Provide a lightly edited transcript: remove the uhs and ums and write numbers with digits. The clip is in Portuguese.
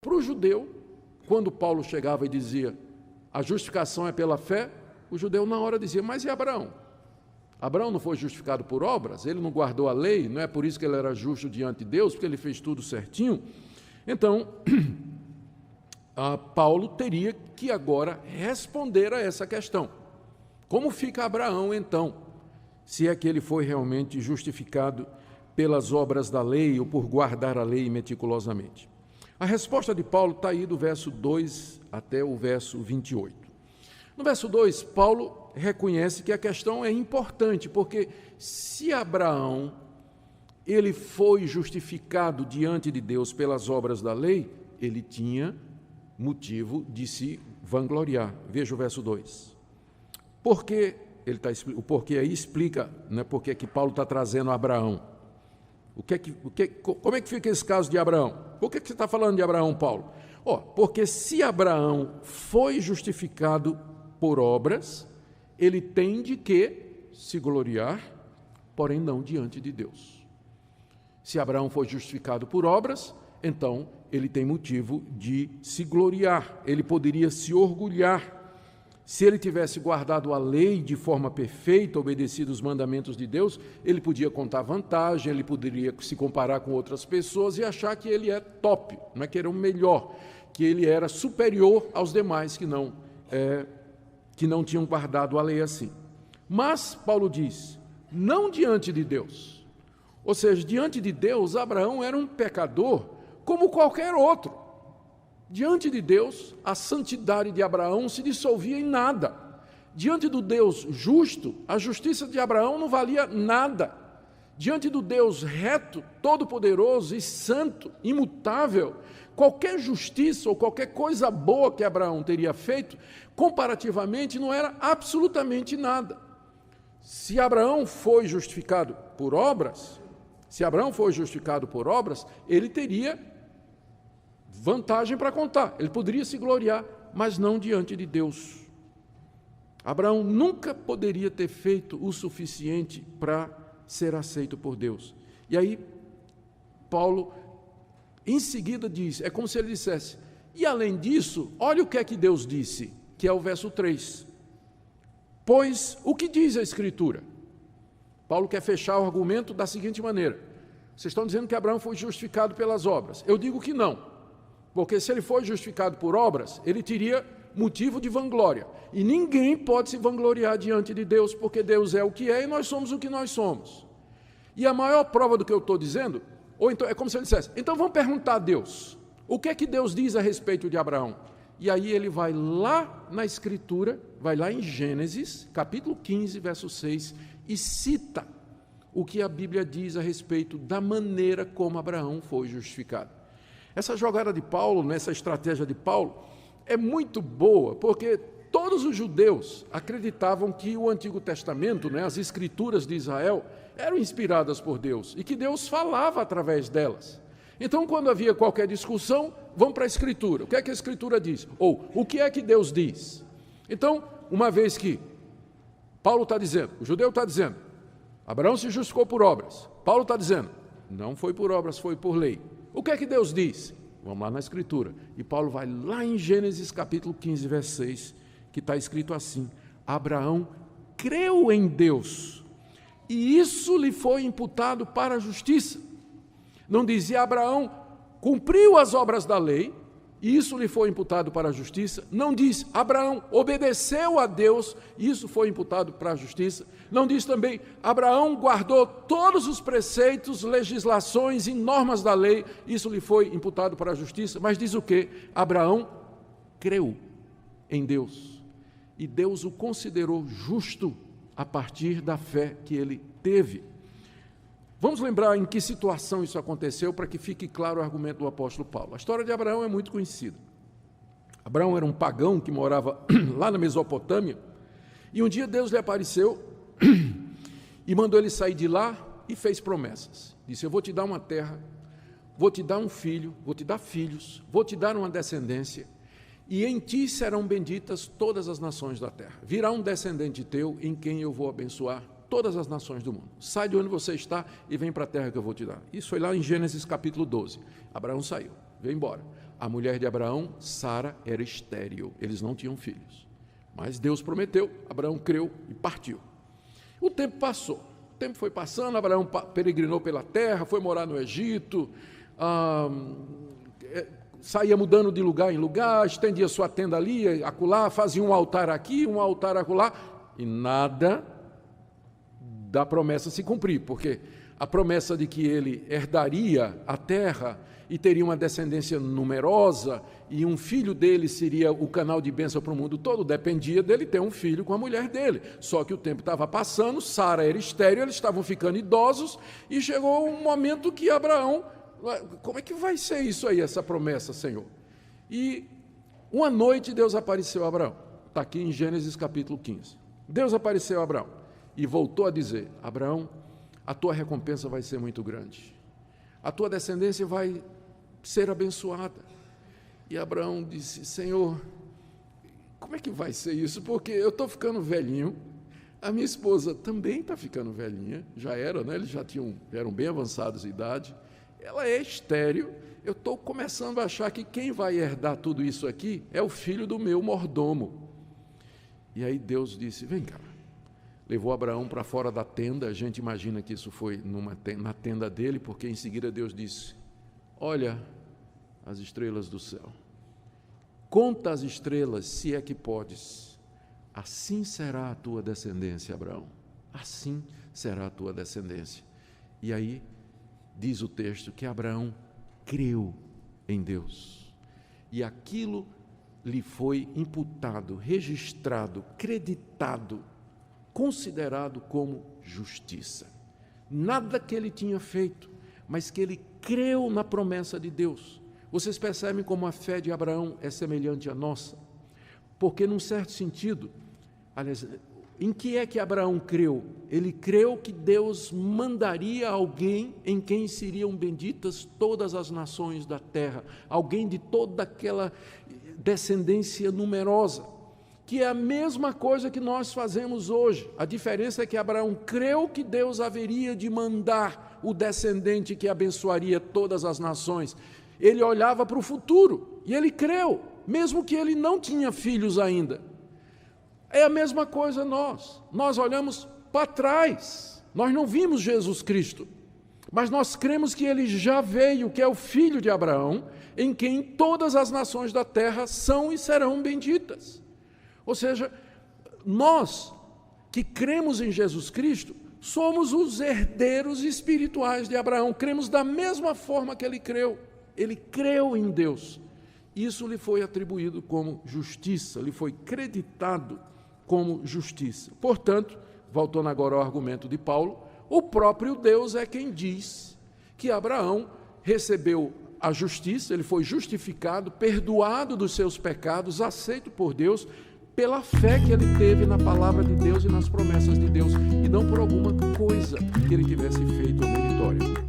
Para o judeu, quando Paulo chegava e dizia, a justificação é pela fé, o judeu na hora dizia, mas e Abraão? Abraão não foi justificado por obras? Ele não guardou a lei? Não é por isso que ele era justo diante de Deus, porque ele fez tudo certinho? Então, Paulo teria que agora responder a essa questão. Como fica Abraão, então, se é que ele foi realmente justificado pelas obras da lei ou por guardar a lei meticulosamente? A resposta de Paulo está aí do verso 2 até o verso 28. No verso 2, Paulo reconhece que a questão é importante, porque se Abraão ele foi justificado diante de Deus pelas obras da lei, ele tinha motivo de se vangloriar. Veja o verso 2. Porque o porquê aí explica, né, porque que Paulo está trazendo Abraão. Como é que fica esse caso de Abraão? Por que você está falando de Abraão, Paulo? Porque se Abraão foi justificado por obras, ele tem de que se gloriar, porém não diante de Deus. Se Abraão foi justificado por obras, então ele tem motivo de se gloriar, ele poderia se orgulhar. Se ele tivesse guardado a lei de forma perfeita, obedecido os mandamentos de Deus, ele podia contar vantagem, ele poderia se comparar com outras pessoas e achar que ele é top, não é que era o melhor, que ele era superior aos demais que não tinham guardado a lei assim. Mas, Paulo diz, não diante de Deus. Ou seja, diante de Deus, Abraão era um pecador como qualquer outro. Diante de Deus, a santidade de Abraão se dissolvia em nada. Diante do Deus justo, a justiça de Abraão não valia nada. Diante do Deus reto, todo-poderoso e santo, imutável, qualquer justiça ou qualquer coisa boa que Abraão teria feito, comparativamente, não era absolutamente nada. Se Abraão foi justificado por obras, ele teria vantagem para contar, ele poderia se gloriar, mas não diante de Deus. Abraão nunca poderia ter feito o suficiente para ser aceito por Deus. E aí, Paulo, em seguida diz, é como se ele dissesse, e além disso, olha o que é que Deus disse, que é o verso 3. Pois, o que diz a Escritura? Paulo quer fechar o argumento da seguinte maneira, vocês estão dizendo que Abraão foi justificado pelas obras. Eu digo que não. Porque se ele foi justificado por obras, ele teria motivo de vanglória. E ninguém pode se vangloriar diante de Deus, porque Deus é o que é e nós somos o que nós somos. E a maior prova do que eu estou dizendo, ou então é como se ele dissesse, então vamos perguntar a Deus, o que é que Deus diz a respeito de Abraão? E aí ele vai lá na Escritura, vai lá em Gênesis, capítulo 15, verso 6, e cita o que a Bíblia diz a respeito da maneira como Abraão foi justificado. Essa jogada de Paulo, essa estratégia de Paulo, é muito boa, porque todos os judeus acreditavam que o Antigo Testamento, as Escrituras de Israel, eram inspiradas por Deus e que Deus falava através delas. Então, quando havia qualquer discussão, vão para a Escritura. O que é que a Escritura diz? Ou, o que é que Deus diz? Então, uma vez que Paulo está dizendo, o judeu está dizendo, Abraão se justificou por obras. Paulo está dizendo, não foi por obras, foi por lei. O que é que Deus diz? Vamos lá na Escritura. E Paulo vai lá em Gênesis capítulo 15, verso 6, que está escrito assim, Abraão creu em Deus, e isso lhe foi imputado para a justiça. Não dizia Abraão cumpriu as obras da lei, e isso lhe foi imputado para a justiça. Não diz Abraão obedeceu a Deus, e isso foi imputado para a justiça. Não diz também Abraão guardou todos os preceitos, legislações e normas da lei, isso lhe foi imputado para a justiça. Mas diz o quê? Abraão creu em Deus, e Deus o considerou justo a partir da fé que ele teve. Vamos lembrar em que situação isso aconteceu para que fique claro o argumento do apóstolo Paulo. A história de Abraão é muito conhecida. Abraão era um pagão que morava lá na Mesopotâmia, e um dia Deus lhe apareceu e mandou ele sair de lá e fez promessas. Disse, eu vou te dar uma terra, vou te dar um filho, vou te dar filhos, vou te dar uma descendência, e em ti serão benditas todas as nações da terra. Virá um descendente teu em quem eu vou abençoar todas as nações do mundo. Sai de onde você está e vem para a terra que eu vou te dar. Isso foi lá em Gênesis capítulo 12. Abraão saiu, veio embora. A mulher de Abraão, Sara, era estéril. Eles não tinham filhos. Mas Deus prometeu, Abraão creu e partiu. O tempo passou. O tempo foi passando, Abraão peregrinou pela terra, foi morar no Egito, saía mudando de lugar em lugar, estendia sua tenda ali, acolá, fazia um altar aqui, um altar acolá, e nada da promessa se cumprir, porque a promessa de que ele herdaria a terra e teria uma descendência numerosa e um filho dele seria o canal de bênção para o mundo todo, dependia dele ter um filho com a mulher dele. Só que o tempo estava passando, Sara era estéril, eles estavam ficando idosos e chegou um momento que Abraão, como é que vai ser isso aí, essa promessa, Senhor? E uma noite Deus apareceu a Abraão, está aqui em Gênesis capítulo 15. Deus apareceu a Abraão e voltou a dizer: Abraão, a tua recompensa vai ser muito grande, a tua descendência vai ser abençoada. E Abraão disse: Senhor, como é que vai ser isso? Porque eu estou ficando velhinho, a minha esposa também está ficando velhinha, já era, né? Eles já eram bem avançados de idade, ela é estéril, eu estou começando a achar que quem vai herdar tudo isso aqui é o filho do meu mordomo. E aí Deus disse: vem cá. Levou Abraão para fora da tenda, a gente imagina que isso foi na tenda dele, porque em seguida Deus disse: olha as estrelas do céu, conta as estrelas, se é que podes, assim será a tua descendência, Abraão, assim será a tua descendência. E aí diz o texto que Abraão creu em Deus, e aquilo lhe foi imputado, registrado, creditado, considerado como justiça. Nada que ele tinha feito, mas que ele creu na promessa de Deus. Vocês percebem como a fé de Abraão é semelhante à nossa? Porque, num certo sentido, aliás, em que é que Abraão creu? Ele creu que Deus mandaria alguém em quem seriam benditas todas as nações da terra, alguém de toda aquela descendência numerosa, que é a mesma coisa que nós fazemos hoje. A diferença é que Abraão creu que Deus haveria de mandar o descendente que abençoaria todas as nações. Ele olhava para o futuro e ele creu, mesmo que ele não tinha filhos ainda. É a mesma coisa nós olhamos para trás, nós não vimos Jesus Cristo, mas nós cremos que ele já veio, que é o filho de Abraão, em quem todas as nações da terra são e serão benditas. Ou seja, nós que cremos em Jesus Cristo, somos os herdeiros espirituais de Abraão, cremos da mesma forma que ele creu em Deus. Isso lhe foi atribuído como justiça, lhe foi creditado como justiça. Portanto, voltando agora ao argumento de Paulo, o próprio Deus é quem diz que Abraão recebeu a justiça, ele foi justificado, perdoado dos seus pecados, aceito por Deus, pela fé que ele teve na palavra de Deus e nas promessas de Deus, e não por alguma coisa que ele tivesse feito meritória.